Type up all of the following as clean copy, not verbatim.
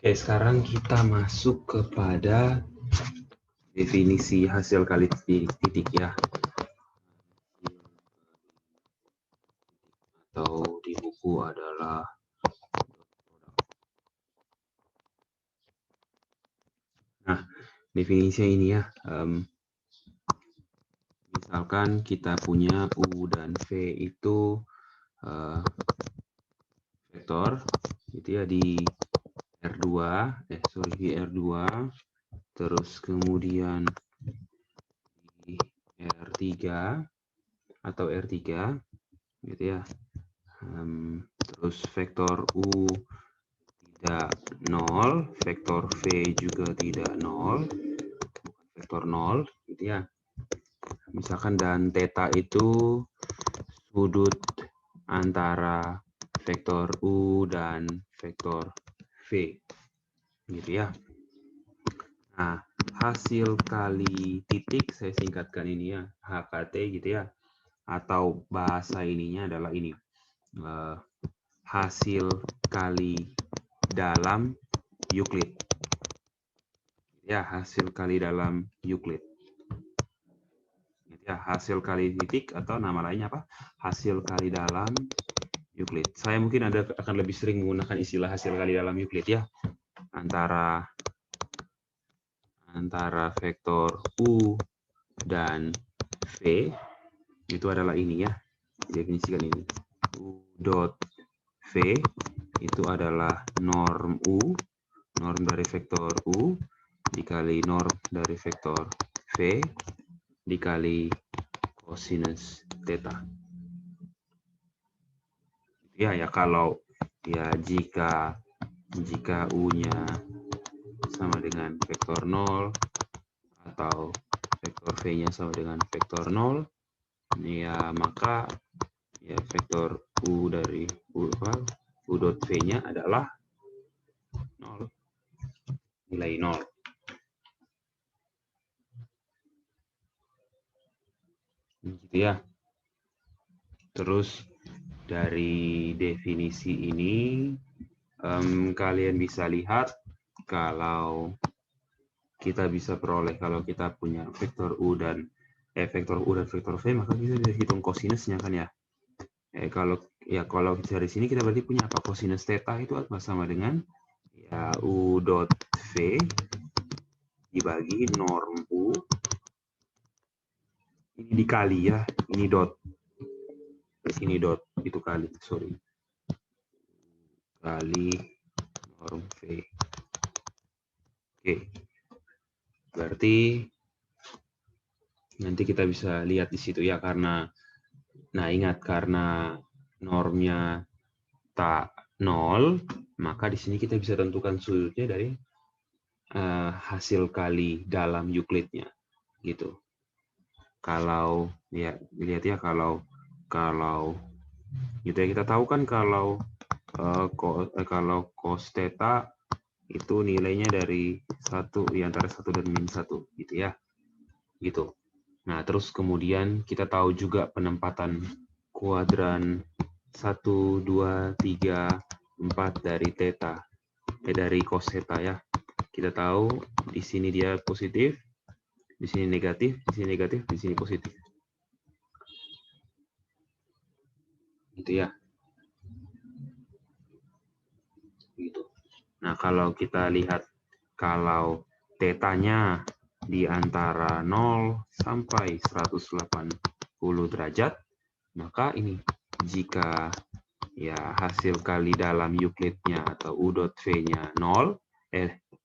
Oke, sekarang kita masuk kepada definisi hasil kali titik ya. Atau di buku adalah definisinya ini ya. Misalkan kita punya U dan V itu vektor gitu ya di R2, di R2, terus kemudian di R3 atau R3 gitu ya. Terus vektor U tidak 0, vektor V juga tidak 0, bukan vektor 0 gitu ya. Misalkan dan theta itu sudut antara vektor U dan vektor V gitu ya. Nah, hasil kali titik saya singkatkan ini ya, HKT gitu ya, atau bahasa ininya adalah ini, hasil kali dalam Euclid ya, hasil kali dalam Euclid ya, hasil kali titik atau nama lainnya apa, hasil kali dalam Euclid. Saya mungkin akan lebih sering menggunakan istilah hasil kali dalam Euclid ya, antara vektor U dan V itu adalah ini ya, definisikan ini. U dot V itu adalah norm U, norm dari vektor U dikali norm dari vektor V dikali cosinus theta. Ya kalau ya jika U-nya sama dengan vektor 0 atau vektor V-nya sama dengan vektor 0, ya maka ya vektor U dari U dot V-nya adalah 0, nilai 0. Gitu ya. Terus dari definisi ini kalian bisa lihat kalau kita bisa peroleh, kalau kita punya vektor U dan vektor V, maka kita bisa hitung kosinusnya kan ya. Kalau dari sini kita berarti punya apa, kosinus theta itu sama dengan ya U dot V dibagi norm U, ini dikali ya, ini dot, ini dot, itu kali, sorry, kali norm V. Oke, berarti nanti kita bisa lihat di situ ya, karena nah ingat, karena normnya tak 0, maka di sini kita bisa tentukan sudutnya dari hasil kali dalam Euclidnya gitu. Kalau ya lihat ya, kalau gitu ya, kita tahu kan kalau cos theta itu nilainya dari 1 ya, antara 1 dan min 1 gitu ya. Gitu. Nah, terus kemudian kita tahu juga penempatan kuadran 1, 2, 3, 4 dari theta, dari cos theta ya. Kita tahu di sini dia positif, di sini negatif, di sini negatif, di sini positif. Gitu ya. Gitu. Nah, kalau kita lihat, kalau tetanya di antara 0 sampai 180 derajat, maka ini jika ya hasil kali dalam Euclidnya atau U dot V-nya 0,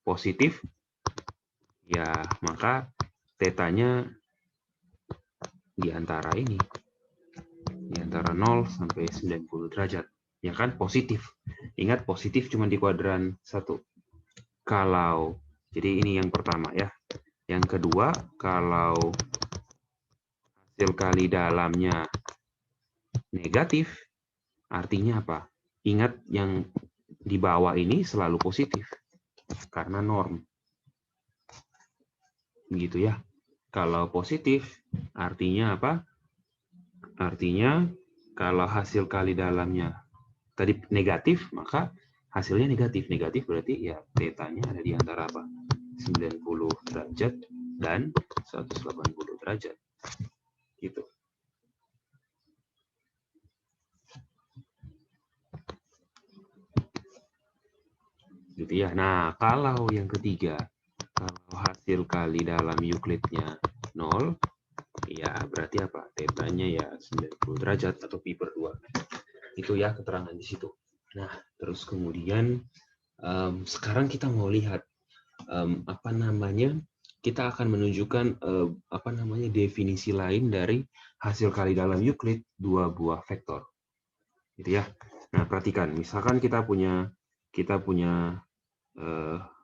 positif, ya maka tetanya di antara ini, di antara 0 sampai 90 derajat. Ya kan, positif. Ingat, positif cuma di kuadran 1. Kalau, jadi ini yang pertama ya. Yang kedua, kalau hasil kali dalamnya negatif, artinya apa? Ingat, yang di bawah ini selalu positif, karena norm. Gitu ya. Kalau positif, artinya apa? Artinya, kalau hasil kali dalamnya tadi negatif, maka hasilnya negatif. Negatif berarti ya tetanya ada di antara apa? 90 derajat dan 180 derajat. Gitu. Gitu ya. Nah, kalau yang ketiga, kalau hasil kali dalam Euclidnya 0, ya berarti apa? Tetanya ya 90 derajat atau pi per 2. Itu ya keterangan di situ. Nah, terus kemudian sekarang kita mau lihat apa namanya? Kita akan menunjukkan apa namanya definisi lain dari hasil kali dalam Euclid dua buah vektor. Gitu ya. Nah, perhatikan, misalkan kita punya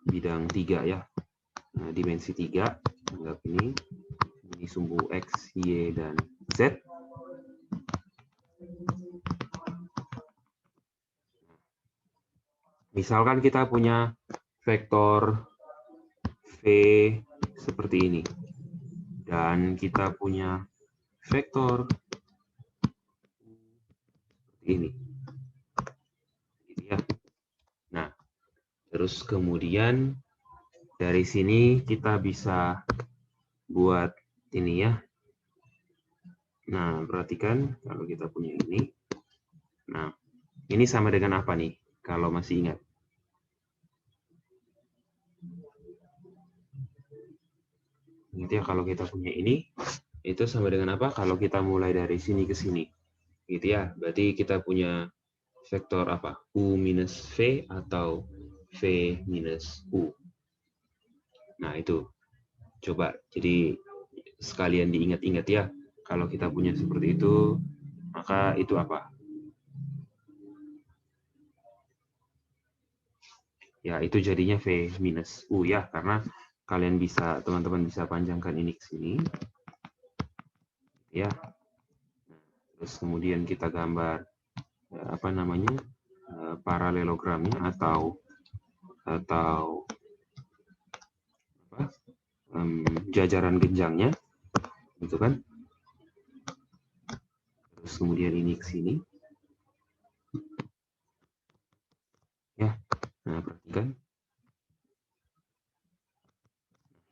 bidang 3 ya. Nah, dimensi 3, anggap ini sumbu X, Y, dan Z. Misalkan kita punya vektor V seperti ini. Dan kita punya vektor seperti ini. Ya. Nah, terus kemudian dari sini kita bisa buat ini ya. Nah, perhatikan kalau kita punya ini. Nah, ini sama dengan apa nih? Kalau masih ingat. Gitu ya, kalau kita punya ini, itu sama dengan apa? Kalau kita mulai dari sini ke sini. Gitu ya, berarti kita punya vektor apa? U minus V atau V minus U. Nah, itu. Coba, jadi sekalian diingat-ingat ya. Kalau kita punya seperti itu, maka itu apa? Ya, itu jadinya V minus U ya, karena kalian bisa, teman-teman bisa panjangkan ini ke sini. Ya. Terus kemudian kita gambar apa namanya? Paralelogramnya atau apa? Jajaran genjangnya. Gitu kan? Terus kemudian ini ke sini. Ya. Nah, perhatikan.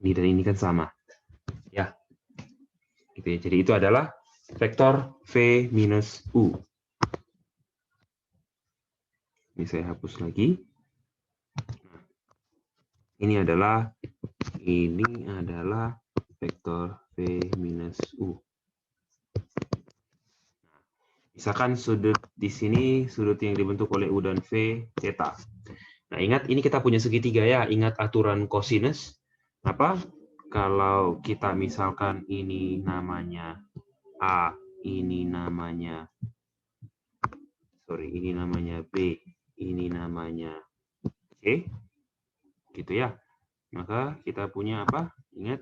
Ini dan ini kan sama. Ya. Gitu ya. Jadi itu adalah vektor V minus U. Ini saya hapus lagi. Ini adalah vektor V minus U. Misalkan sudut di sini, sudut yang dibentuk oleh U dan V, theta. Nah, ingat ini kita punya segitiga ya. Ingat aturan kosinus. Apa? Kalau kita misalkan ini namanya A, ini namanya B, ini namanya C, gitu ya. Maka kita punya apa? Ingat,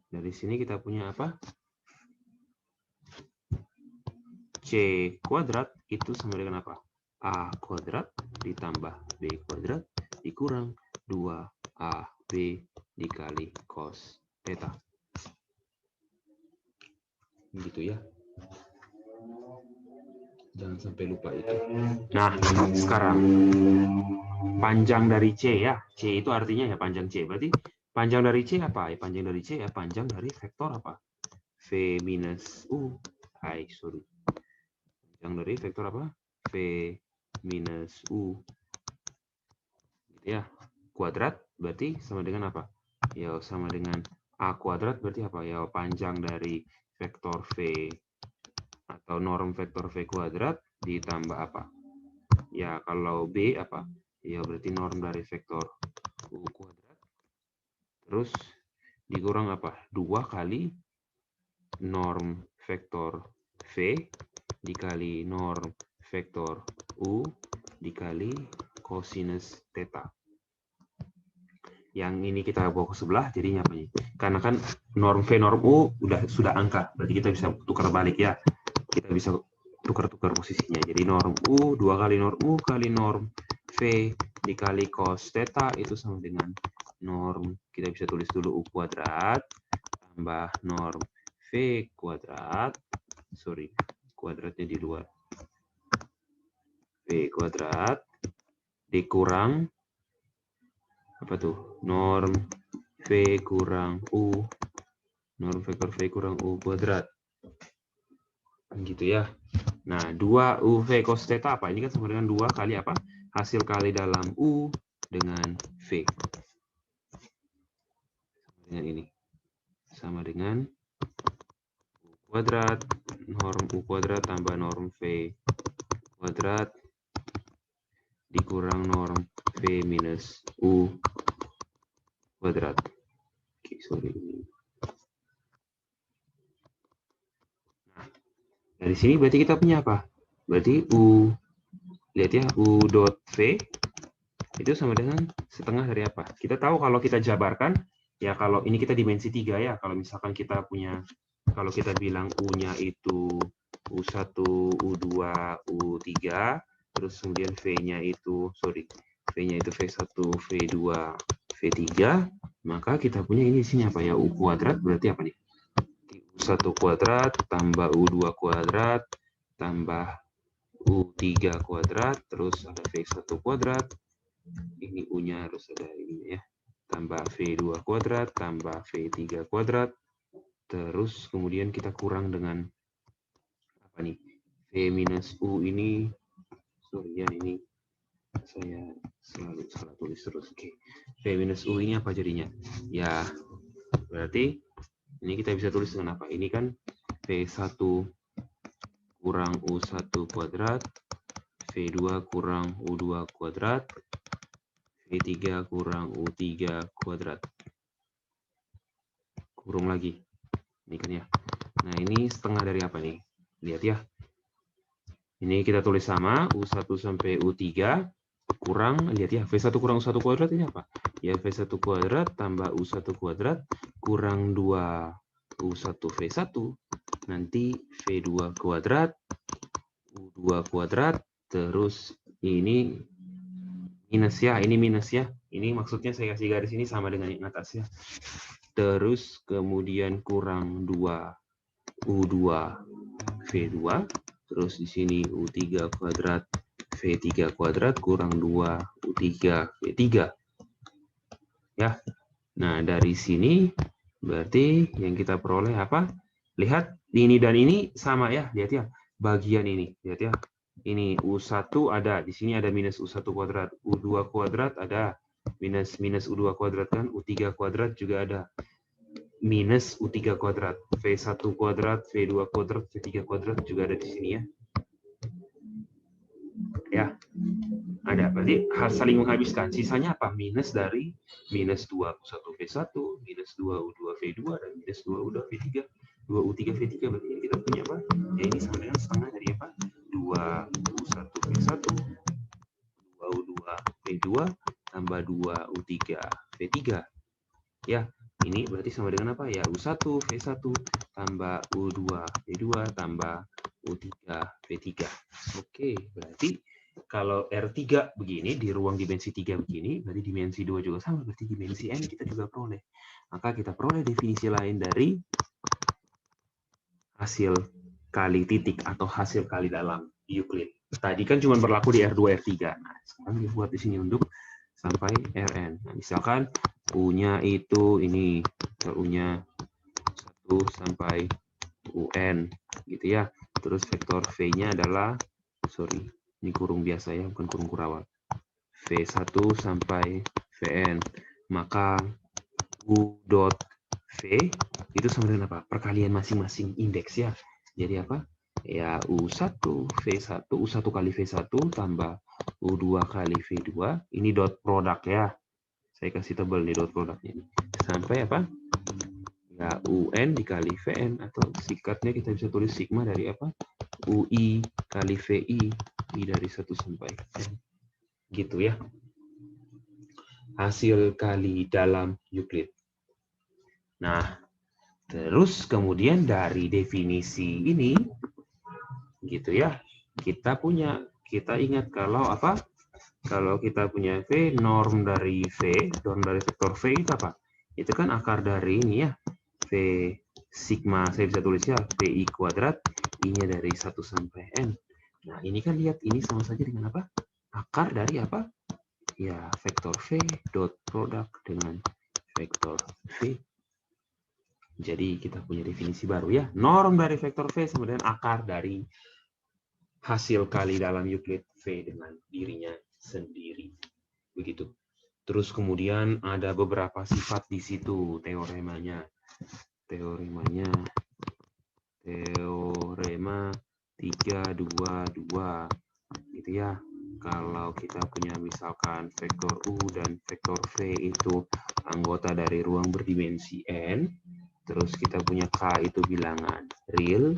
dari sini kita punya apa? C kuadrat itu sama dengan apa? A kuadrat ditambah B kuadrat dikurang 2AB dikali cos theta. Gitu ya. Jangan sampai lupa itu. Nah, sekarang panjang dari C ya. C itu artinya ya panjang C. Berarti panjang dari C apa? Ya, panjang dari C ya panjang dari vektor apa? V minus U. Panjang dari vektor apa? V minus U. Gitu ya. Kuadrat berarti sama dengan apa? Ya sama dengan A kuadrat berarti apa? Ya panjang dari vektor V atau norm vektor V kuadrat ditambah apa? Ya kalau B apa? Ya berarti norm dari vektor U kuadrat. Terus dikurang apa? 2 kali norm vektor V dikali norm vektor U dikali cosinus theta. Yang ini kita bawa ke sebelah, jadinya apa nih? Karena kan norm V, norm U sudah angka, berarti kita bisa tukar balik ya. Kita bisa tukar-tukar posisinya. Jadi norm U, 2 kali norm U kali norm V dikali cos theta itu sama dengan norm, kita bisa tulis dulu U kuadrat, tambah norm V kuadrat, kuadratnya di luar. V kuadrat dikurang apa tuh? Norm V kurang U. Norm vektor V kurang U kuadrat. Gitu ya. Nah, 2 UV cos theta apa? Ini kan sama dengan 2 kali apa? Hasil kali dalam U dengan V. Sama dengan ini. Sama dengan U kuadrat, norm U kuadrat tambah norm V kuadrat dikurang norm V minus U kuadrat. Oke, sorry. Nah, dari sini berarti kita punya apa? Berarti U, lihat ya, U dot V itu sama dengan setengah dari apa? Kita tahu kalau kita jabarkan, ya kalau ini kita dimensi 3 ya, kalau misalkan kita punya, kalau kita bilang U-nya itu U1, U2, U3, terus kemudian V-nya itu, V-nya itu V1, V2, V3, maka kita punya ini isinya apa ya? U kuadrat berarti apa nih? U1 kuadrat tambah U2 kuadrat tambah U3 kuadrat, terus ada V1 kuadrat, ini U-nya harus ada ini ya, tambah V2 kuadrat, tambah V3 kuadrat, terus kemudian kita kurang dengan apa nih? V minus U ini, sorry ya, ini saya selalu salah tulis terus. Oke. V minus U ini apa jadinya? Ya, berarti ini kita bisa tulis dengan apa? Ini kan V1 kurang U1 kuadrat, V2 kurang U2 kuadrat, V3 kurang U3 kuadrat. Kurung lagi. Ini kan ya. Nah, ini setengah dari apa nih? Lihat ya. Ini kita tulis sama, U1 sampai U3 kurang, lihat ya, V1 kurang U1 kuadrat ini apa? Ya, V1 kuadrat tambah U1 kuadrat kurang 2 U1 V1, nanti V2 kuadrat, U2 kuadrat, terus ini minus ya, ini minus ya. Ini maksudnya saya kasih garis ini sama dengan yang atas ya. Terus kemudian kurang 2 U2 V2, terus di sini U3 kuadrat V3 kuadrat kurang 2 U3 V3. Ya. Nah, dari sini berarti yang kita peroleh apa? Lihat, ini dan ini sama ya, lihat ya. Bagian ini, lihat ya. Ini U1 ada, di sini ada minus U1 kuadrat, U2 kuadrat ada, minus U2 kuadrat kan, U3 kuadrat juga ada. Minus U3 kuadrat, V1 kuadrat, V2 kuadrat, V3 kuadrat juga ada di sini ya. Ya, ada. Berarti harus saling menghabiskan. Sisanya apa? Minus dari minus 2 U1 V1, minus 2 U2 V2, dan minus 2 U2 V3. 2 U3 V3 berarti ini kita punya apa? Ya ini sama dengan setengah dari apa? 2 U1 V1, 2 U2 V2, tambah 2 U3 V3. Ya, ini berarti sama dengan apa ya? U1 V1 tambah U2 V2 tambah U3 V3. Oke, berarti kalau R3 begini, di ruang dimensi 3 begini, berarti dimensi 2 juga sama, berarti dimensi N kita juga peroleh. Maka kita peroleh definisi lain dari hasil kali titik atau hasil kali dalam Euclid. Tadi kan cuma berlaku di R2, R3. Nah, sekarang dibuat di sini untuk sampai Rn. Nah, misalkan U-nya itu ini, U-nya 1 sampai UN, gitu ya. Terus vektor V-nya adalah, sorry, ini kurung biasa ya, bukan kurung kurawal. V1 sampai Vn. Maka U dot V itu sama dengan apa? Perkalian masing-masing indeks ya. Jadi apa? Ya U1 V1, U1 kali V1 tambah U2 kali V2. Ini dot product ya. Saya kasih tebal nih dot produknya. Sampai apa? Ya UN dikali Vn, atau sikatnya kita bisa tulis sigma dari apa? UI kali VI, I dari 1 sampai N. Gitu ya. Hasil kali dalam Euclid. Nah, terus kemudian dari definisi ini, gitu ya, kita ingat kalau apa? Kalau kita punya V, norm dari vektor V itu apa? Itu kan akar dari ini ya, V sigma, saya bisa tulis ya, VI kuadrat, I-nya dari 1 sampai N. Nah, ini kan lihat, ini sama saja dengan apa? Akar dari apa? ya vektor V dot produk dengan vektor V. Jadi kita punya definisi baru ya. Norm dari vektor V sama dengan akar dari hasil kali dalam Euclid V dengan dirinya sendiri. Begitu. Terus kemudian ada beberapa sifat di situ teoremanya. Teorema 322 gitu ya. Kalau kita punya misalkan vektor U dan vektor V itu anggota dari ruang berdimensi N, terus kita punya K itu bilangan real.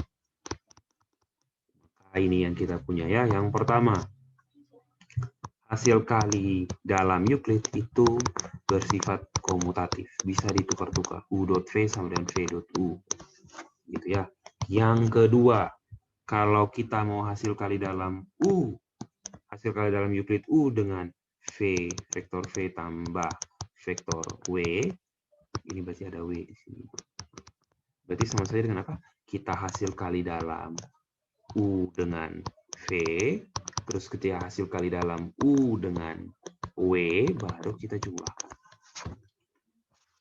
K ini yang kita punya ya. Yang pertama, hasil kali dalam Euclid itu bersifat komutatif, bisa ditukar-tukar. U dot V sama dengan V dot U. Gitu ya. Yang kedua, kalau kita mau hasil kali dalam Euclid U dengan V, vektor V tambah vektor W, ini berarti ada W di sini. Berarti sama saja dengan apa? Kita hasil kali dalam U dengan V, terus ketika hasil kali dalam U dengan W, baru kita jumlahkan.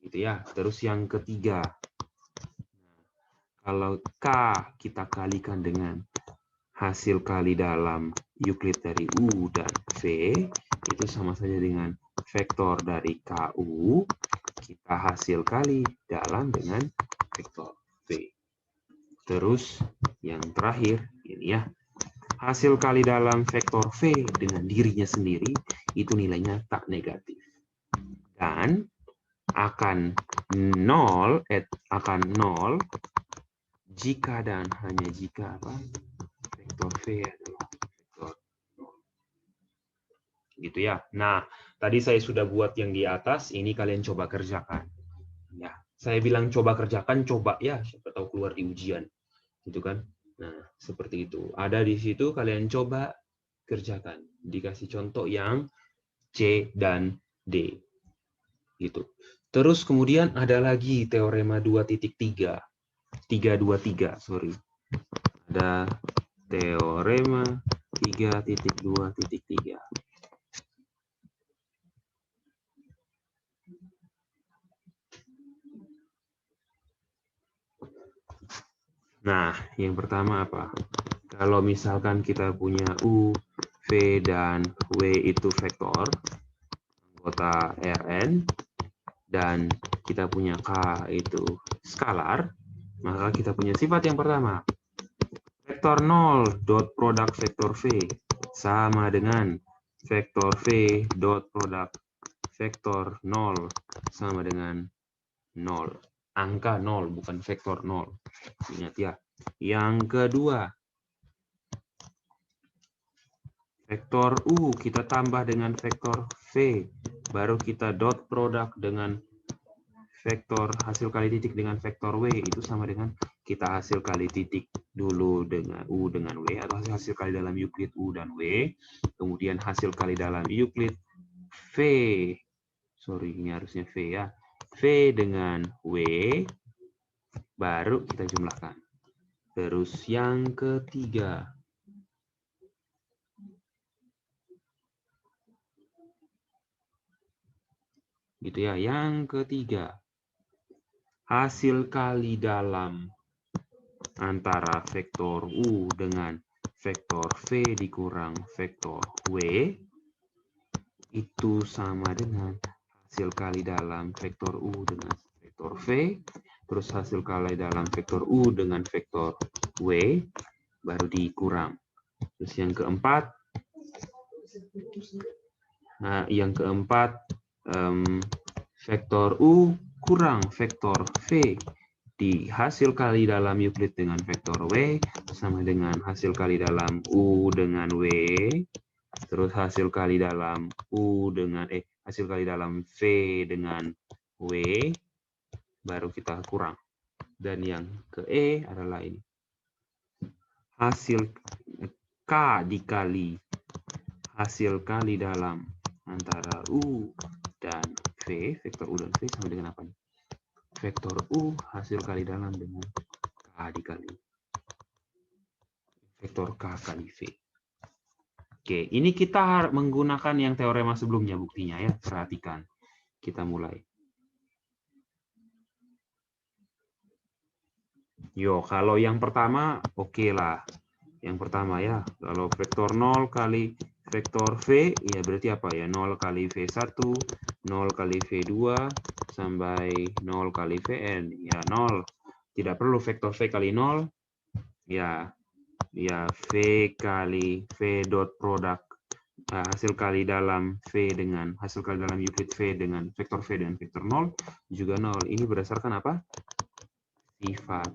Gitu ya. Terus yang ketiga, kalau K kita kalikan dengan hasil kali dalam Euclid dari U dan V, itu sama saja dengan vektor dari KU, kita hasil kali dalam dengan vektor V. Terus yang terakhir, ini ya, hasil kali dalam vektor V dengan dirinya sendiri, itu nilainya tak negatif. Dan akan nol jika dan hanya jika apa? Vektor V adalah vektor 0. Gitu ya. Nah, tadi saya sudah buat yang di atas, ini kalian coba kerjakan. Ya, saya bilang coba kerjakan, coba ya, siapa tahu keluar di ujian. Gitu kan? Nah, seperti itu. Ada di situ, kalian coba kerjakan. Dikasih contoh yang C dan D. Gitu. Terus kemudian ada lagi teorema 2.3. 323, sorry. Ada teorema 3.2.3. Nah, yang pertama apa? Kalau misalkan kita punya U, V, dan W itu vektor, anggota Rn, dan kita punya K itu skalar, maka kita punya sifat yang pertama. Vektor 0 dot produk vektor V sama dengan vektor V dot produk vektor 0 sama dengan 0. Angka 0, bukan vektor 0. Ingat ya. Yang kedua, vektor U kita tambah dengan vektor V, baru kita dot produk dengan vektor hasil kali titik dengan vektor W, itu sama dengan kita hasil kali titik dulu dengan U dengan W, atau hasil kali dalam Euclid U dan W, kemudian hasil kali dalam Euclid V, sorry ini harusnya V ya, V dengan W, baru kita jumlahkan. Terus yang ketiga, gitu ya, yang ketiga, hasil kali dalam antara vektor U dengan vektor V dikurang vektor W itu sama dengan hasil kali dalam vektor U dengan vektor V, terus hasil kali dalam vektor U dengan vektor W, baru dikurang. Terus yang keempat, vektor U kurang vektor V di hasil kali dalam Euclid dengan vektor W sama dengan hasil kali dalam U dengan W, terus hasil kali dalam hasil kali dalam V dengan W, baru kita kurang. Dan yang ke E adalah ini. Hasil K dikali hasil kali dalam antara U dan V, vektor U dan V sama dengan apa nih? Vektor U hasil kali dalam dengan K dikali vektor K kali V. Oke, ini kita menggunakan yang teorema sebelumnya buktinya ya. Perhatikan. Kita mulai. Yo, kalau yang pertama oke lah. Yang pertama ya, kalau vektor 0 kali vektor V, ya berarti apa ya? 0 kali V1, 0 kali V2, sampai 0 kali Vn. Ya, 0. Tidak perlu vektor V kali 0. Ya, V kali V dot produk. Hasil kali dalam hasil kali dalam Euclid V dengan vektor V dengan vektor 0 juga 0. Ini berdasarkan apa? Sifat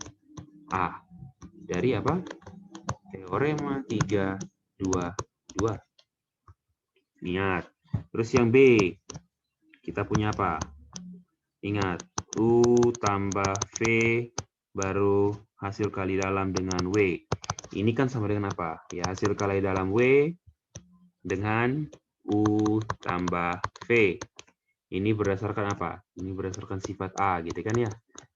A. Dari apa? Teorema 322. Ingat. Terus yang B, kita punya apa? Ingat, U tambah V baru hasil kali dalam dengan W. Ini kan sama dengan apa? Ya, hasil kali dalam W dengan U tambah V. Ini berdasarkan apa? Ini berdasarkan sifat A, gitu kan ya?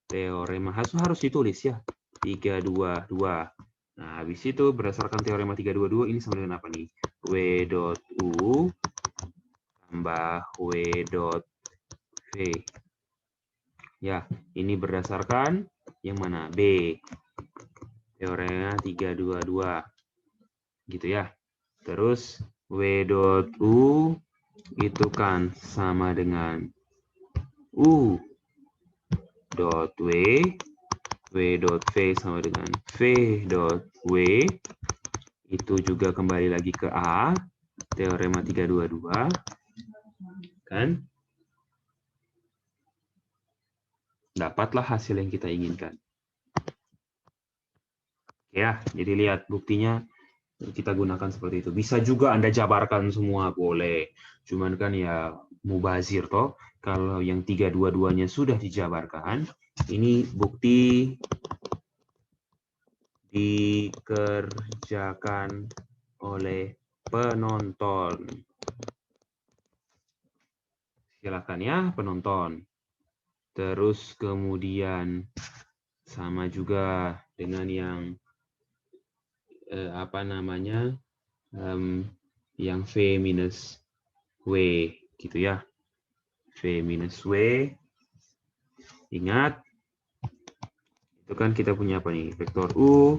Teorema harus ditulis ya. 322. Nah, habis itu berdasarkan teorema 322 ini sama dengan apa nih? W dot U tambah W dot V. Ya, ini berdasarkan yang mana? B. Teorema 322. Gitu ya. Terus W dot U itu kan sama dengan U dot W. W dot V sama dengan V dot W. Itu juga kembali lagi ke A, teorema 322, kan? Dapatlah hasil yang kita inginkan. Ya, jadi lihat buktinya kita gunakan seperti itu. Bisa juga Anda jabarkan semua, boleh. Cuman kan ya mubazir toh. Kalau yang 322-nya sudah dijabarkan, ini bukti dikerjakan oleh penonton. Silakan ya penonton. Terus kemudian sama juga dengan yang apa namanya yang V minus W gitu ya. V minus W. Ingat itu kan kita punya apa nih? Vektor U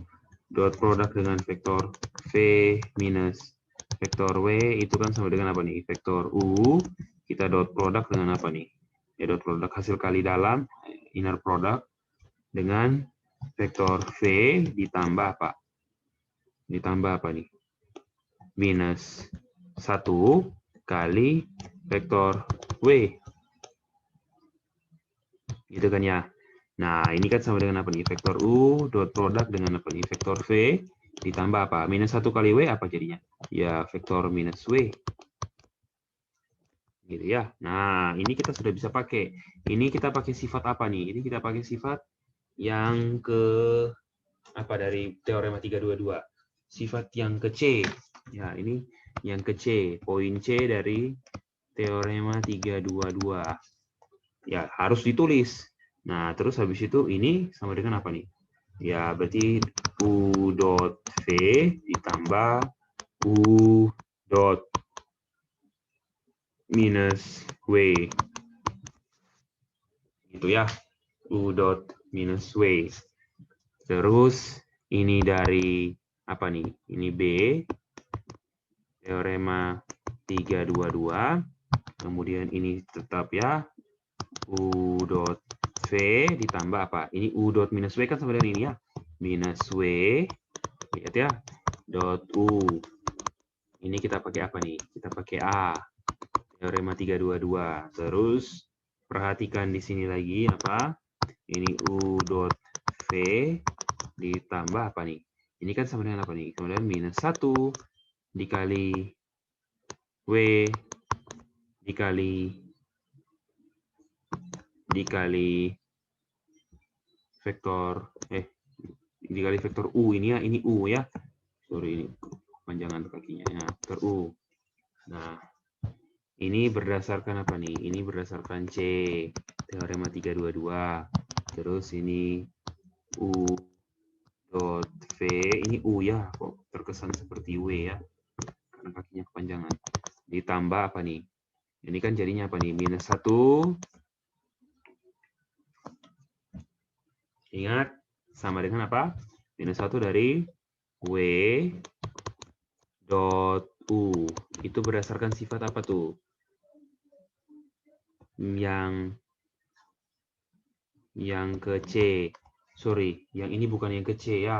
dot produk dengan vektor V minus vektor W itu kan sama dengan apa nih? Vektor U kita dot produk dengan apa nih? Ya dot produk hasil kali dalam inner product dengan vektor V ditambah apa? Ditambah apa nih? Minus 1 kali vektor W. Gitu kan ya. Nah, ini kan sama dengan apa nih? Vektor U dot produk dengan apa nih? Vektor V ditambah apa? Minus 1 kali W apa jadinya? Ya, vektor minus W. Gitu ya. Nah, ini kita sudah bisa pakai. Ini kita pakai sifat apa nih? Ini kita pakai sifat yang ke apa dari teorema 322? Sifat yang ke C. Ya, ini yang ke C. Poin C dari teorema 322. Ya, harus ditulis. Nah, terus habis itu ini sama dengan apa nih? Ya, berarti U dot V ditambah U dot minus W. Gitu ya. U dot minus W. Terus ini dari apa nih? Ini B. Teorema 322. Kemudian ini tetap ya. U dot V ditambah apa? Ini U dot minus W kan sama dengan ini ya. Minus W. Lihat ya. Dot U. Ini kita pakai apa nih? Kita pakai A. Teorema 322. Terus perhatikan di sini lagi apa? Ini U dot V ditambah apa nih? Ini kan sama dengan apa nih? Kemudian minus 1 dikali W dikali vektor dikali vektor U ini ya, ini U ya. Sorry ini panjangan kakinya ya, vektor U. Nah, ini berdasarkan apa nih? Ini berdasarkan C, teorema 322. Terus ini U dot V, ini U ya, kok terkesan seperti W ya. karena kakinya kepanjangan. Ditambah apa nih? Ini kan jadinya apa nih? Minus 1. Ingat, sama dengan apa? Minus 1 dari W dot U. Itu berdasarkan sifat apa tuh? Yang ke C. Sorry, yang ini bukan yang ke C ya.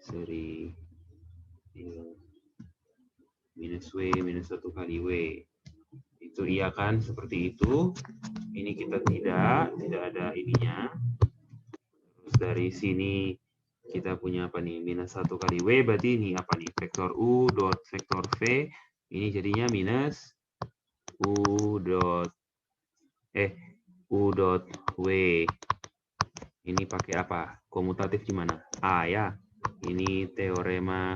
Sorry. Minus W, minus 1 kali W. Itu iya kan? Seperti itu. Ini kita tidak ada ininya. Terus dari sini kita punya apa nih? Minus 1 kali W, berarti ini apa nih? Vektor U dot vektor V. Ini jadinya minus U dot W. Ini pakai apa? Komutatif di mana? A ya. Ini teorema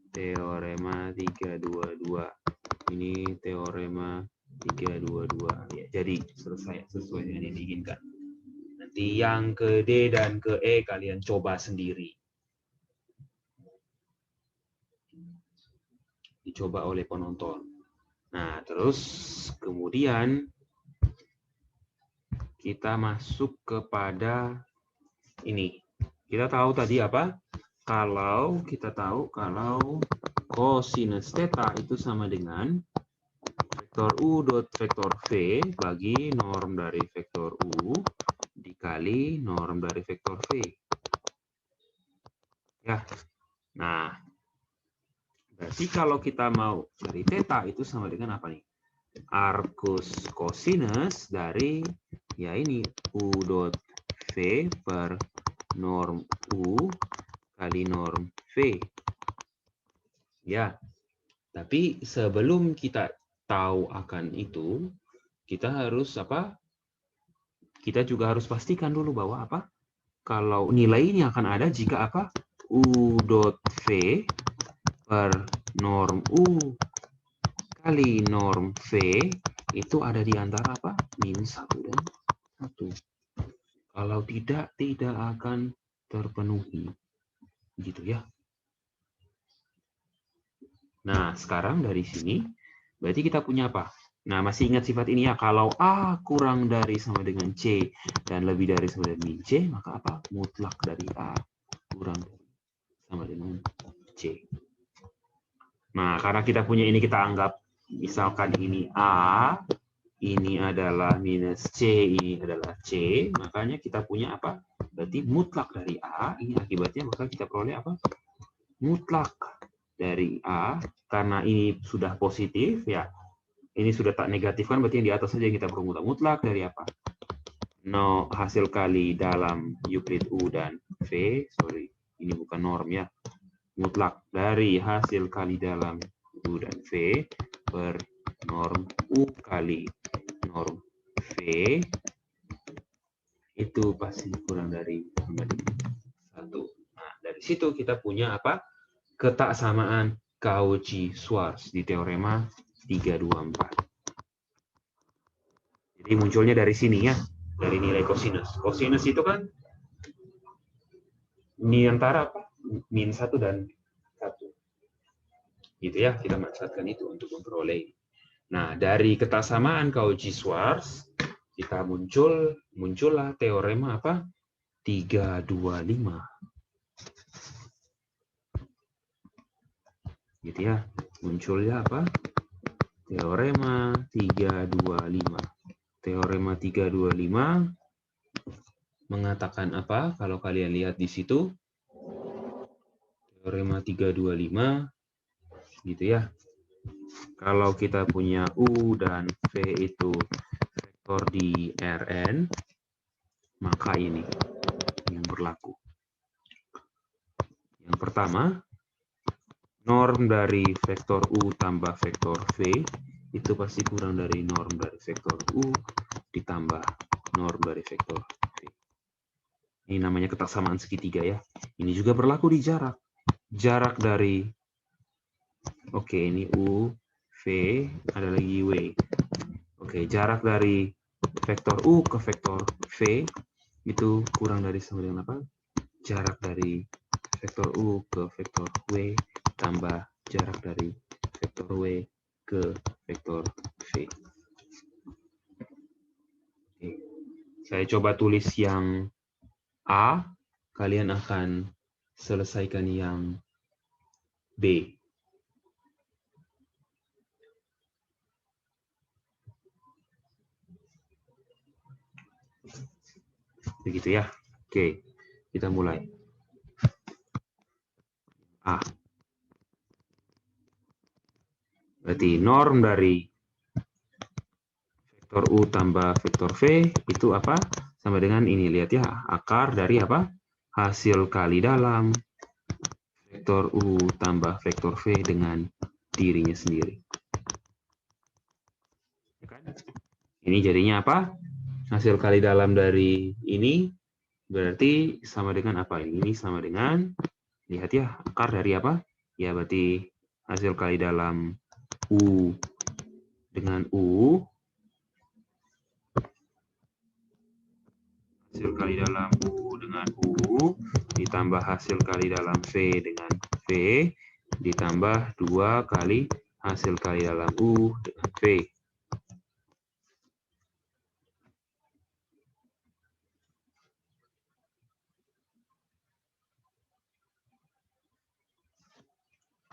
322. Ini teorema 322. Ya, jadi selesai sesuai dengan yang diinginkan. Nanti yang ke D dan ke E kalian coba sendiri. Dicoba oleh penonton. Nah, terus kemudian kita masuk kepada ini. Kita tahu tadi apa? Kalau cosinus theta itu sama dengan vektor U dot vektor V bagi norm dari vektor U dikali norm dari vektor V. Ya. Nah, berarti kalau kita mau dari theta itu sama dengan apa nih? Arcus cosinus dari ya ini U dot V per norm U kali norm V. Ya, tapi sebelum kita tahu akan itu, kita harus apa? Kita juga harus pastikan dulu bahwa apa? Kalau nilai ini akan ada jika apa? U dot V per norm U kali norm V itu ada di antara apa? Minus 1 dan 1. Kalau tidak akan terpenuhi. Gitu ya. Nah, sekarang dari sini, berarti kita punya apa? Nah, masih ingat sifat ini ya, kalau A kurang dari sama dengan C, dan lebih dari sama dengan C, maka apa? Mutlak dari A kurang dari sama dengan C. Nah, karena kita punya ini, kita anggap, misalkan ini A, ini adalah minus C, ini adalah C, makanya kita punya apa? Berarti mutlak dari A, ini akibatnya, maka kita peroleh apa? Mutlak dari A, karena ini sudah positif, ya, ini sudah tak negatif kan, berarti yang di atas saja yang kita perlu mutlak dari apa? No, hasil kali dalam Euclid U dan V, sorry, ini bukan norm ya, mutlak dari hasil kali dalam U dan V per norm U kali norm V itu pasti kurang dari 1. Nah, dari situ kita punya apa? Ketaksamaan Cauchy-Schwarz di teorema 324. Jadi munculnya dari sini ya, dari nilai cosinus. Cosinus itu kan ini antara apa? Min 1 dan 1. Gitu ya, kita manfaatkan itu untuk memperoleh. Nah, dari ketaksamaan Cauchy-Schwarz kita muncullah teorema apa? 325. Gitu ya, munculnya apa? Teorema 325. Teorema 325 mengatakan apa? Kalau kalian lihat di situ, teorema 325 gitu ya. Kalau kita punya U dan V itu vektor di Rn, maka ini yang berlaku. Yang pertama, norm dari vektor U tambah vektor V itu pasti kurang dari norm dari vektor U ditambah norm dari vektor V. Ini namanya ketaksamaan segitiga ya. Ini juga berlaku di jarak. Jarak dari, oke, ini U, V, ada lagi W. Oke, jarak dari vektor U ke vektor V itu kurang dari sama dengan apa? Jarak dari vektor U ke vektor W tambah jarak dari vektor W ke vektor V. Oke. Saya coba tulis yang A, kalian akan selesaikan yang B. Begitu ya. Oke, kita mulai. A. Berarti norm dari vektor U tambah vektor V itu apa? Sama dengan ini, lihat ya, akar dari apa? Hasil kali dalam vektor U tambah vektor V dengan dirinya sendiri. Ya kan? Ini jadinya apa? Hasil kali dalam dari ini berarti sama dengan apa? Ini sama dengan, lihat ya, akar dari apa? Ya, berarti hasil kali dalam U dengan U, hasil kali dalam U dengan U, ditambah hasil kali dalam V dengan V, ditambah 2 kali hasil kali dalam U dengan V.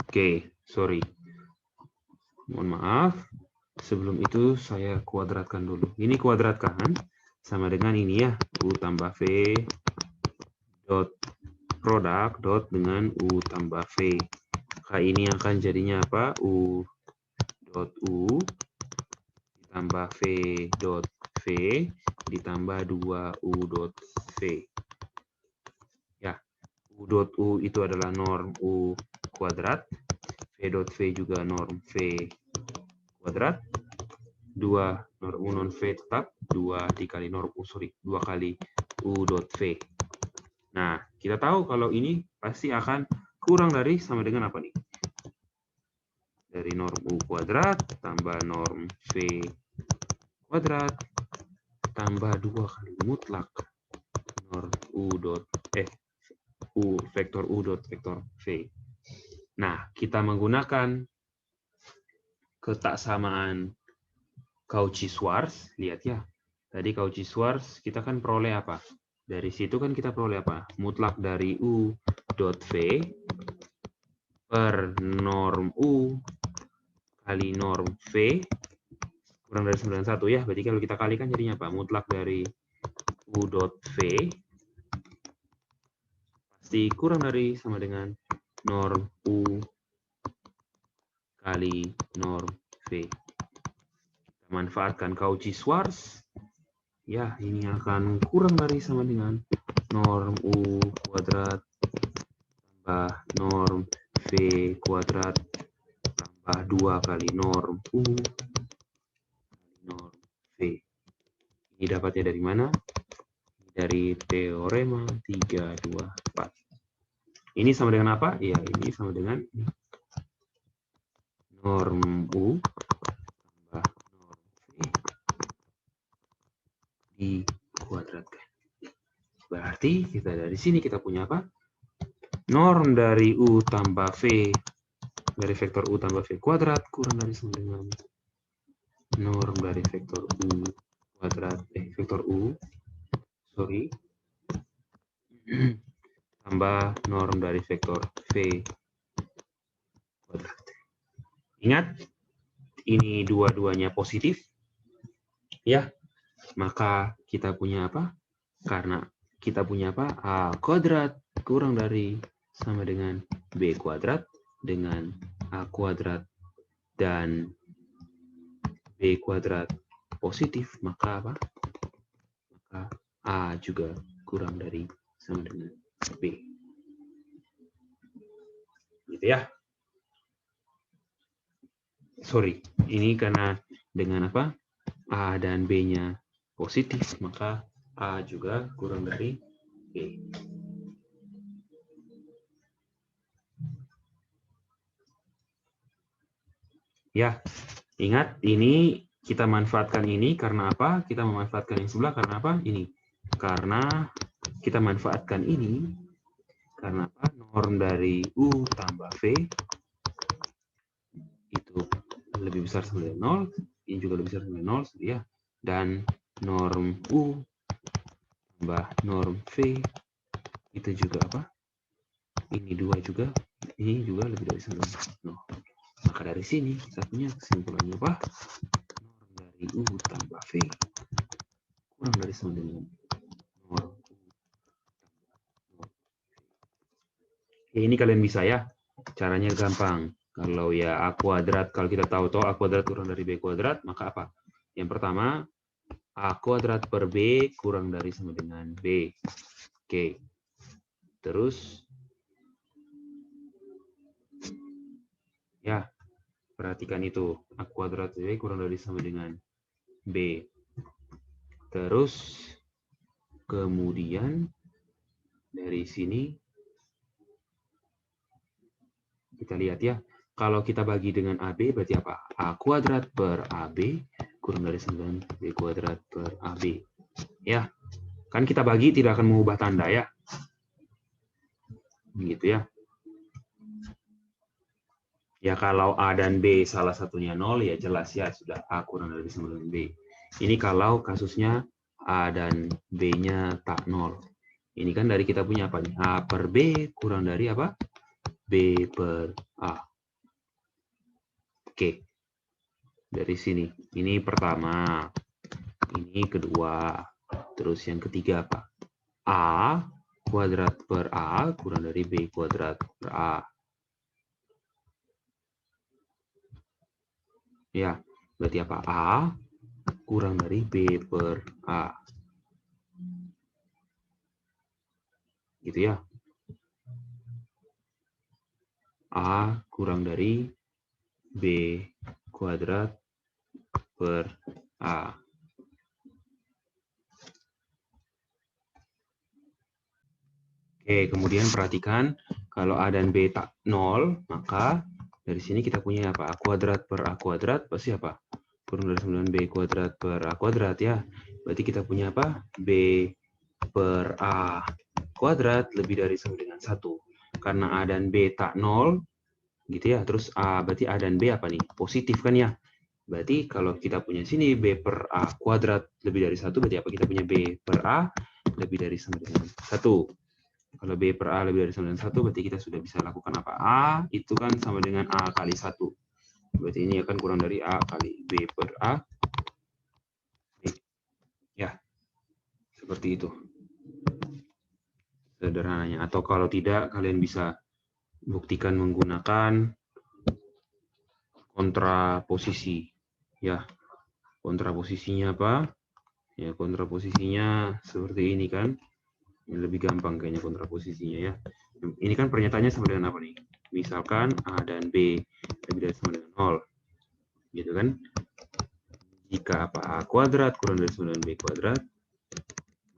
Oke, sorry. Mohon maaf. Sebelum itu saya kuadratkan dulu. Ini kuadratkan sama dengan ini ya, U tambah V dot produk dot dengan U tambah V. Maka ini akan jadinya apa? U dot U ditambah V dot V ditambah 2 U dot V. Ya, U dot U itu adalah norm U kuadrat, V dot V juga norm V kuadrat, 2 norm U non V tetap, 2 dikali norm U, 2 kali U dot V. Nah, kita tahu kalau ini pasti akan kurang dari sama dengan apa nih? Dari norm U kuadrat tambah norm V kuadrat tambah 2 kali mutlak norm U dot U vektor U dot vektor V. Nah, kita menggunakan ketaksamaan Cauchy-Schwarz, lihat ya. Tadi Cauchy-Schwarz kita kan peroleh apa? Dari situ kan kita peroleh apa? Mutlak dari U dot V per norm U kali norm V kurang dari 91 ya. Berarti kalau kita kalikan jadinya apa? Mutlak dari U dot V pasti kurang dari sama dengan norm U kali norm V. Kita manfaatkan Cauchy-Schwarz. Ya, ini akan kurang dari sama dengan norm U kuadrat tambah norm V kuadrat tambah 2 kali norm U kali norm V. Ini dapatnya dari mana? Dari teorema 324. Ini sama dengan apa? Ya, ini sama dengan norm U tambah norm V dikuadratkan. Berarti kita dari sini kita punya apa? Norm dari U tambah V dari vektor U tambah V kuadrat kurang dari sama dengan norm dari vektor U kuadrat, vektor U, sorry, tambah norm dari vektor V kuadrat. Ingat, ini dua-duanya positif, ya, maka kita punya apa? Karena kita punya apa? A kuadrat kurang dari sama dengan B kuadrat dengan A kuadrat dan B kuadrat positif, maka apa? Maka A juga kurang dari sama dengan B. Gitu ya. Sorry, ini karena dengan apa? A dan B-nya positif, maka A juga kurang dari B. Ya, ingat ini kita manfaatkan ini karena apa? Kita memanfaatkan yang sebelah karena apa? Ini. Karena kita manfaatkan ini karena apa? Norm dari U tambah V itu lebih besar sama dengan 0, ini juga lebih besar sama dengan 0, ya. Dan norm U tambah norm V itu juga apa? Ini 2 juga, ini juga lebih dari sama dengan 0. Maka dari sini kita punya kesimpulannya apa? Norm dari U tambah V kurang dari sama dengan norm U. Ya, ini kalian bisa ya. Caranya gampang. Kalau ya A kuadrat, kalau kita tahu toh A kuadrat kurang dari B kuadrat, maka apa? Yang pertama, A kuadrat per B kurang dari sama dengan B. Oke. Terus, ya, perhatikan itu. A kuadrat B kurang dari sama dengan B. Terus, kemudian, dari sini, kita lihat ya. Kalau kita bagi dengan AB berarti apa? A kuadrat per AB kurang dari 9 B kuadrat per AB. Ya, kan kita bagi tidak akan mengubah tanda ya. Gitu ya. Ya kalau A dan B salah satunya 0 ya jelas ya sudah A kurang dari sama dengan B. Ini kalau kasusnya A dan B-nya tak 0. Ini kan dari kita punya apa nih? A per B kurang dari apa? B per A. Oke. Dari sini. Ini pertama. Ini kedua. Terus yang ketiga apa? A kuadrat per A kurang dari B kuadrat per A. Ya, berarti apa? A kurang dari B per A. Gitu ya. A kurang dari B kuadrat per A. Oke, kemudian perhatikan kalau A dan B tak 0, maka dari sini kita punya apa? A kuadrat per A kuadrat pasti apa? Kurang dari 9 B kuadrat per A kuadrat ya. Berarti kita punya apa? B per A kuadrat lebih dari sama dengan 1. Karena A dan B tak 0, gitu ya. Terus A, berarti A dan B apa nih? Positif kan ya? Berarti kalau kita punya sini B per A kuadrat lebih dari 1, berarti apa? Kita punya B per A lebih dari sama dengan 1. Kalau B per A lebih dari sama dengan 1, berarti kita sudah bisa lakukan apa? A itu kan sama dengan A kali 1. Berarti ini akan kurang dari A kali B per A. Ya, seperti itu. Sederhananya. Atau kalau tidak, kalian bisa buktikan menggunakan kontraposisi. Ya, kontraposisinya apa? Ya, kontraposisinya seperti ini kan. Ini lebih gampang kayaknya kontraposisinya ya. Ini kan pernyataannya sama dengan apa nih? Misalkan A dan B lebih dari sama dengan 0. Gitu kan? Jika apa? A kuadrat kurang dari 9 B kuadrat,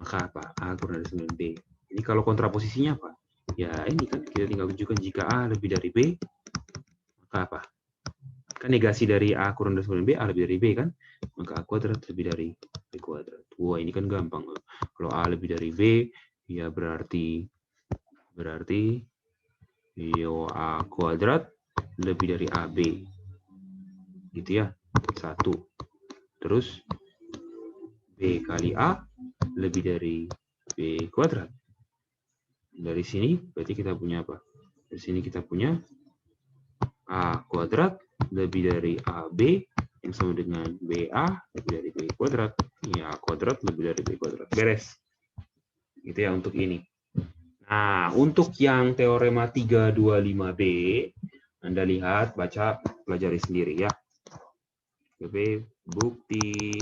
maka apa? A kurang dari 9 B. Ini kalau kontraposisinya apa? Ya ini kan kita tinggal tunjukkan jika A lebih dari B, maka apa? Kan negasi dari A kurang dari 9 B, A lebih dari B kan? Maka A kuadrat lebih dari B kuadrat. Wah ini kan gampang. Kalau A lebih dari B, ya berarti yo A kuadrat lebih dari AB. Gitu ya. 1. Terus B kali A lebih dari B kuadrat. Dari sini berarti kita punya apa? Dari sini kita punya A kuadrat lebih dari AB yang sama dengan BA lebih dari B kuadrat. Ya, A kuadrat lebih dari B kuadrat. Beres. Gitu ya untuk ini. Nah, untuk yang teorema 325B, Anda lihat, baca, pelajari sendiri ya. Oke, bukti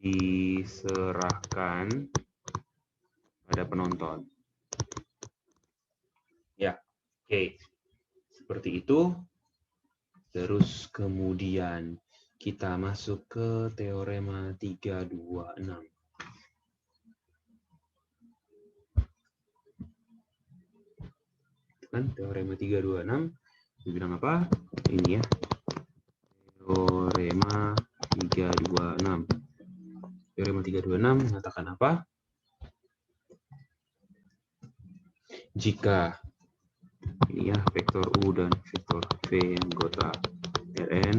diserahkan pada penonton. Ya, oke. Seperti itu. Terus kemudian kita masuk ke teorema 326. Kan teorema 326 dibilang apa? Ini ya. Teorema 326. Teorema 326 mengatakan apa? Jika Ini ya vektor U dan vektor V anggota Rn.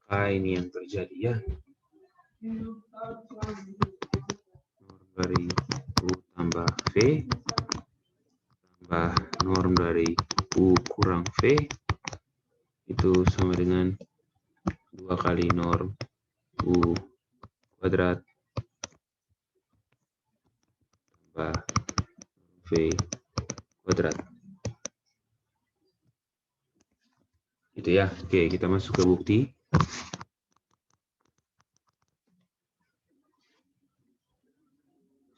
Maka ini yang terjadi ya. Norm dari U tambah V tambah norm dari U kurang V itu sama dengan 2 kali norm U kuadrat tambah V kuadrat. Itu ya. Oke, kita masuk ke bukti.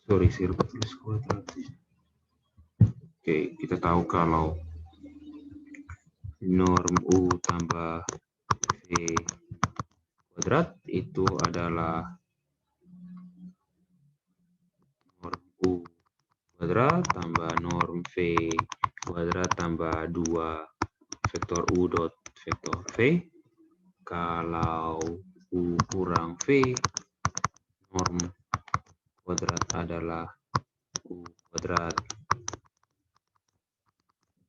Sorry, plus kuadrat. Oke, kita tahu kalau norm U tambah V kuadrat itu adalah norm U kuadrat tambah norm V kuadrat tambah 2 vektor U dot vektor V. Kalau U kurang V, norm kuadrat adalah U kuadrat.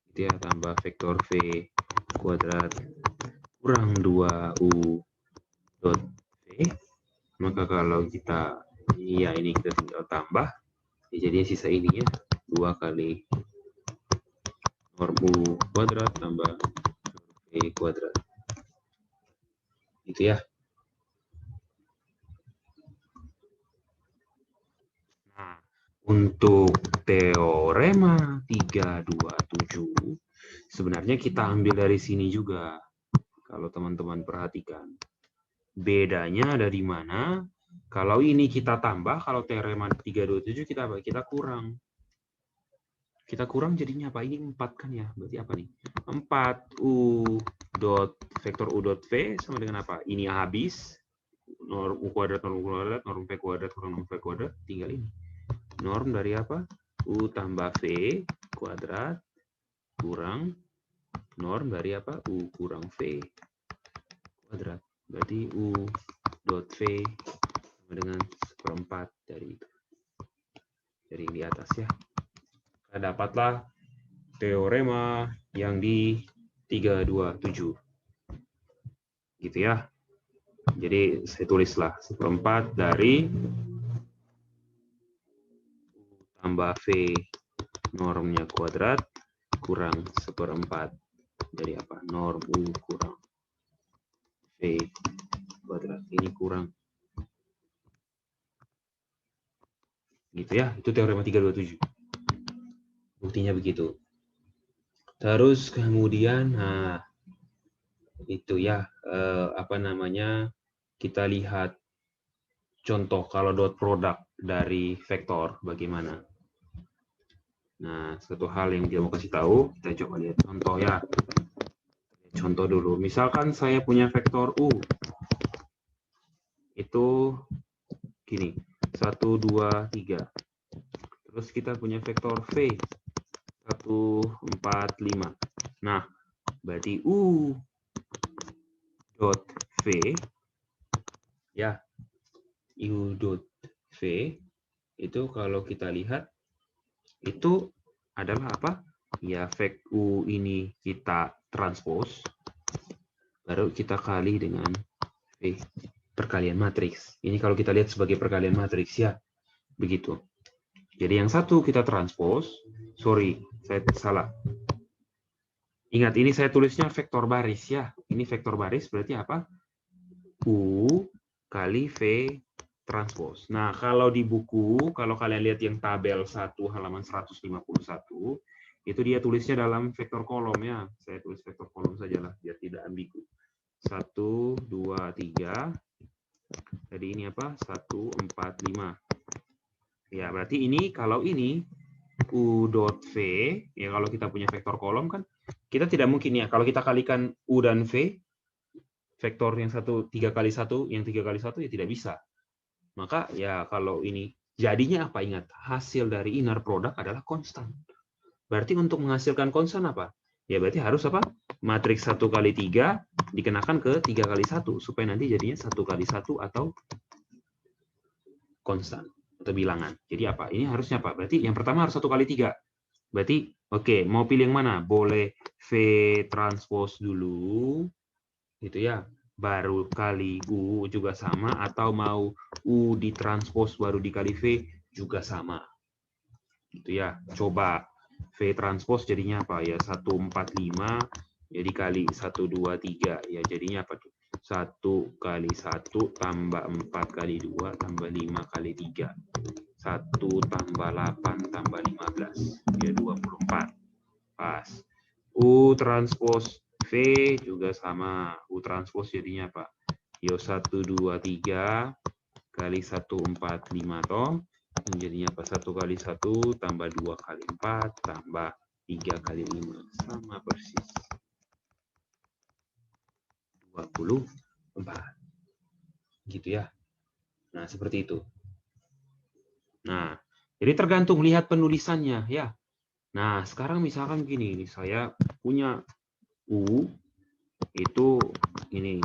Itu ya, tambah vektor V kuadrat kurang 2U dot V. Maka kalau kita, ya ini kita tinggal tambah, ya jadinya sisa ini ya, 2 kali norm U kuadrat tambah V kuadrat. Itu ya. Nah, untuk teorema 327, sebenarnya kita ambil dari sini juga. Kalau teman-teman perhatikan. Bedanya ada di mana? Kalau ini kita tambah, kalau teorema 327 kita kurang. Kita kurang jadinya apa? Ini 4 kan ya? Berarti apa nih? 4U dot vektor U dot V sama dengan apa? Ini habis. Norm U kuadrat, norm V kuadrat, kurang norm V kuadrat. Tinggal ini. Norm dari apa? U tambah V kuadrat kurang norm dari apa? U kurang V kuadrat. Berarti U dot V sama dengan 1/4 dari itu. Dari yang di atas ya. Nah, dapatlah teorema yang di 327. Gitu ya. Jadi saya tulislah 1/4 dari U tambah V normnya kuadrat kurang 1/4 dari apa? Norm U kurang V kuadrat. Ini kurang. Gitu ya. Itu teorema 327. Buktinya begitu. Terus kemudian, nah itu ya, apa namanya, kita lihat contoh kalau dot product dari vektor bagaimana. Nah, satu hal yang dia mau kasih tahu, kita coba lihat contoh ya. Contoh dulu, misalkan saya punya vektor U. Itu gini, 1, 2, 3. Terus kita punya vektor V, 1, 4, 5. Nah, berarti U dot V, ya, U dot V, itu kalau kita lihat, itu adalah apa? Ya, vek U ini kita transpose, baru kita kali dengan V, perkalian matriks. Ini kalau kita lihat sebagai perkalian matriks, ya, begitu. Jadi yang satu kita transpose, sorry, saya salah. Ingat, ini saya tulisnya vektor baris, ya. Ini vektor baris berarti apa? U kali V transpose. Nah, kalau di buku, kalau kalian lihat yang tabel 1 halaman 151, itu dia tulisnya dalam vektor kolom ya. Saya tulis vektor kolom sajalah biar tidak ambigu. 1, 2, 3. Jadi ini apa? 1, 4, 5. Ya, berarti ini kalau ini U dot V, ya kalau kita punya vektor kolom kan, kita tidak mungkin ya, kalau kita kalikan U dan V, vektor yang satu 3 kali 1, yang 3 kali 1 ya tidak bisa. Maka ya kalau ini jadinya apa? Ingat, hasil dari inner product adalah konstan. Berarti untuk menghasilkan konstan apa? Ya berarti harus apa? Matriks 1 kali 3 dikenakan ke 3 kali 1 supaya nanti jadinya 1 kali 1 atau konstan atau bilangan. Jadi apa? Ini harusnya apa? Berarti yang pertama harus 1 kali 3. Berarti, oke, mau pilih yang mana? Boleh V transpose dulu, gitu ya. Baru kali U juga sama, atau mau U ditranspose baru dikali V juga sama. Gitu ya. Coba V transpose jadinya apa ya? 145 jadi kali 123 ya jadinya apa tuh? 1 kali 1 tambah 4 kali 2 tambah 5 kali 3. 1 tambah 8 tambah 15 ya 24. Pas. U transpose V juga sama. U transpose jadinya apa? Yo 123 kali 145 toh. Jadinya apa? 1 kali 1 tambah 2 kali 4 tambah 3 kali 5. Sama persis. 24. Gitu ya. Nah, seperti itu. Nah, jadi tergantung lihat penulisannya ya. Nah, sekarang misalkan gini, ini saya punya U itu ini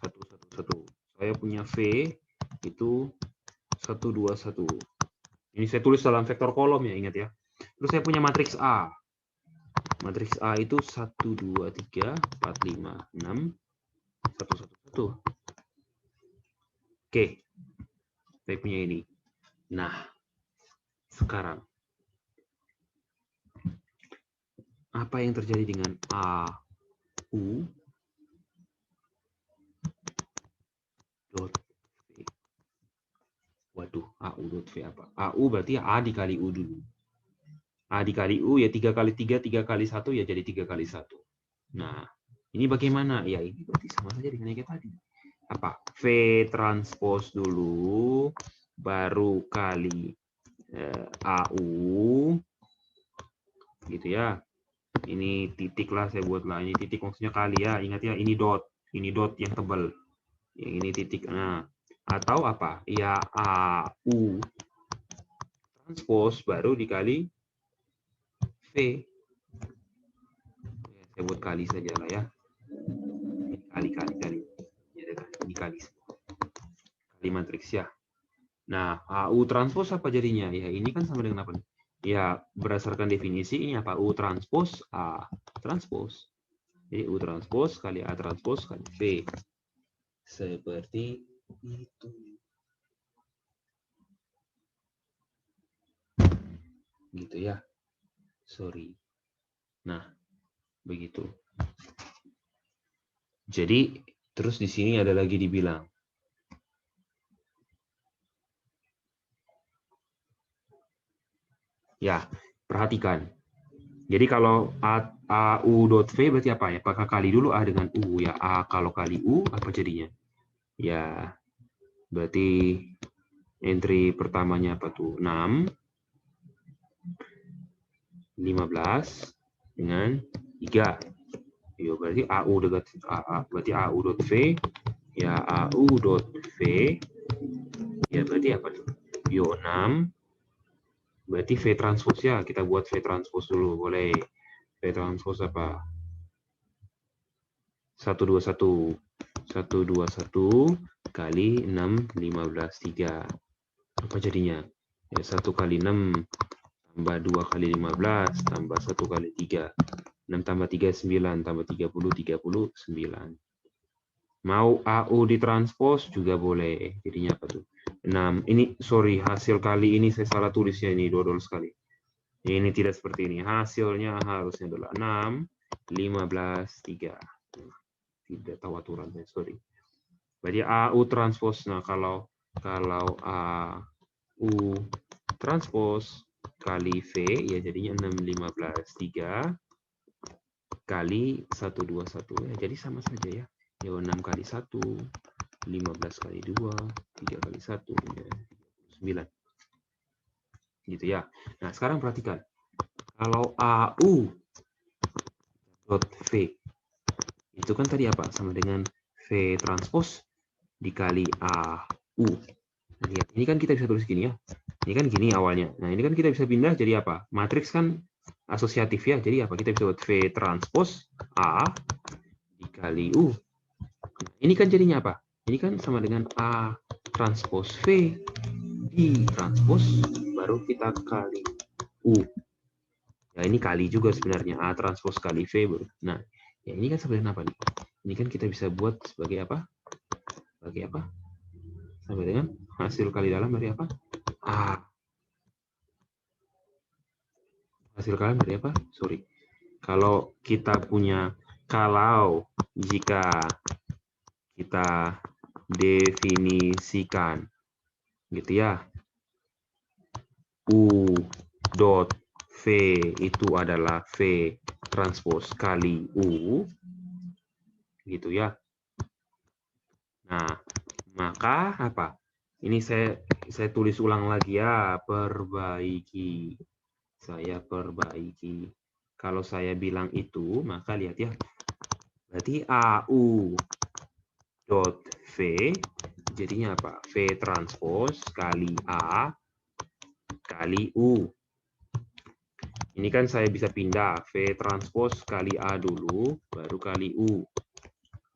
111. Saya punya V itu 121. Ini saya tulis dalam vektor kolom ya, ingat ya. Terus saya punya matriks A. Matriks A itu 1 2 3 4 5 6 1 1 1. Oke. Saya punya ini. Nah, sekarang apa yang terjadi dengan A U dot V? Waduh, AU dot V apa? AU berarti A dikali U dulu. A dikali U ya 3 kali 3, 3 kali 1 ya jadi 3 kali 1. Nah, ini bagaimana? Ya ini berarti sama saja dengan yang tadi. Apa? V transpose dulu, baru kali AU, gitu ya. Ini titik lah saya buat lah. Ini titik maksudnya kali ya. Ingat ya, ini dot yang tebal. Yang ini titik. Nah, atau apa? Ya AU transpose baru dikali V. Saya buat kali saja lah ya. Kali. Ini kali. Kali matriks ya. Nah, AU transpose apa jadinya? Ya, ini kan sama dengan apa? Ya, berdasarkan definisi ini apa? U transpose A transpose. Jadi U transpose kali A transpose kali V. Seperti itu. Gitu ya. Sorry. Nah, begitu. Jadi, terus di sini ada lagi dibilang. Ya, perhatikan. Jadi kalau AU.V berarti apa ya? Apakah kali dulu A dengan U ya? A kalau kali U apa jadinya? Ya, berarti entry pertamanya apa tuh? 6, 15 dengan 3. Yo, berarti AU dekat AA. Berarti AU.V ya AU.V ya berarti apa tuh? Yo 6 berarti V transpose ya. Kita buat V transpose dulu boleh. V transpose apa? 121 kali 6 15 3. Apa jadinya? Ya 1 kali 6 tambah 2 kali 15 tambah 1 kali 3. 6 tambah 3 9 tambah 30 39. Mau AU ditranspos juga boleh. Jadinya apa tuh? 6. Ini sorry hasil kali ini saya salah tulisnya ini dodol sekali. Ini tidak seperti ini. Hasilnya harusnya adalah 6 15 3. Tidak tahu aturan saya, sorry. Berarti AU transpose. Nah, kalau AU transpose kali V ya jadinya 6 15 3 kali 121 ya. Jadi sama saja ya. Ya 6 kali 1 15 kali 2 3 kali 1 ya 9. Gitu ya. Nah, sekarang perhatikan. Kalau AU dot V itu kan tadi apa? Sama dengan V transpose dikali AU. Nah, lihat, ini kan kita bisa tulis gini ya. Ini kan gini awalnya. Nah, ini kan kita bisa pindah jadi apa? Matriks kan asosiatif ya. Jadi apa? Kita bisa buat V transpose A dikali U. Nah, ini kan jadinya apa? Ini kan sama dengan A transpose V di transpose baru kita kali U. Ya ini kali juga sebenarnya A transpos kali V. Nah, ya ini kan sebenarnya apa nih? Ini kan kita bisa buat sebagai apa? Sebagai apa? Sampai dengan hasil kali dalam dari apa? A. Hasil kalian dari apa? Sorry. Kalau kita punya, kalau jika kita definisikan gitu ya, U dot V itu adalah V transpos kali U, gitu ya. Nah, maka apa? Ini saya tulis ulang lagi ya, perbaiki. Saya perbaiki. Kalau saya bilang itu, maka lihat ya. Berarti AU dot V jadinya apa? V transpos kali A kali U. Ini kan saya bisa pindah V transpos kali A dulu, baru kali U.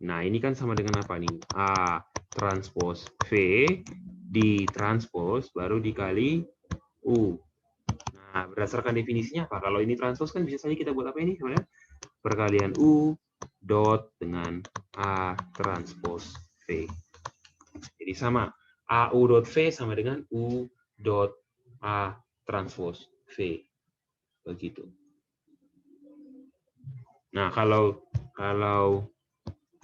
Nah, ini kan sama dengan apa nih? A transpos V ditranspos baru dikali U. Nah, berdasarkan definisinya apa? Kalau ini transpos kan bisa saja kita buat apa ini sebenarnya? Perkalian U dot dengan A transpos V. Jadi sama, AU dot V sama dengan U dot A transpos V. Begitu. Nah, kalau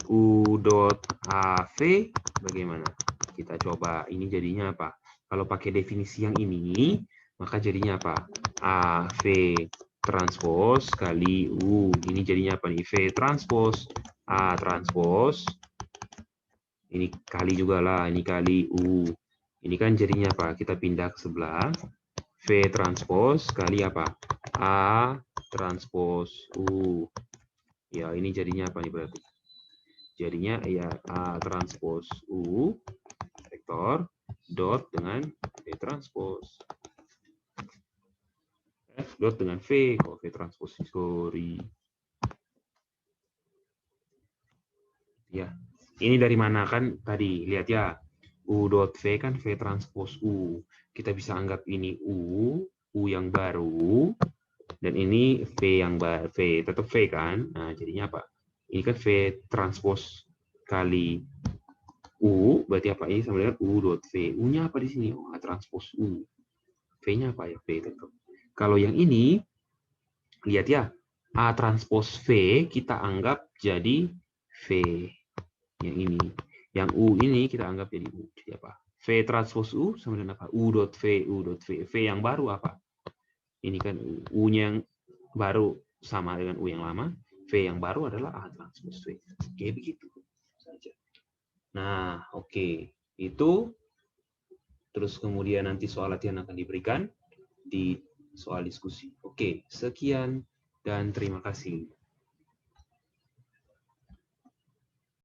U dot AV bagaimana? Kita coba, ini jadinya apa? Kalau pakai definisi yang ini, maka jadinya apa? AV transpos kali U. Ini jadinya apa nih? V transpos A transpos. Ini kali juga lah, ini kali U. Ini kan jadinya apa? Kita pindah ke sebelah. V transpos kali apa? A transpos U. Ya, ini jadinya apa nih berarti? Jadinya ya A transpos U vektor dot dengan V transpos. F dot dengan V, kalau V transpos, sorry. Ya, ini dari mana kan tadi? Lihat ya, U dot V kan V transpos U. Kita bisa anggap ini U yang baru, dan ini V yang baru, V tetap V kan? Nah, jadinya apa? Ini kan V transpos kali U, berarti apa? Ini sama dengan U dot V. U-nya apa di sini? Oh, transpos U. V-nya apa ya? V tetap. Kalau yang ini, lihat ya, A transpos V kita anggap jadi V. Yang ini. Yang U ini kita anggap jadi U. Jadi apa? V transpos U sama dengan apa? U dot V, U dot V. V yang baru apa? Ini kan U-nya yang baru sama dengan U yang lama. V yang baru adalah A transpos V. Kayak begitu saja. Nah, oke. Itu terus kemudian nanti soal latihan akan diberikan di soal diskusi. Oke, sekian dan terima kasih.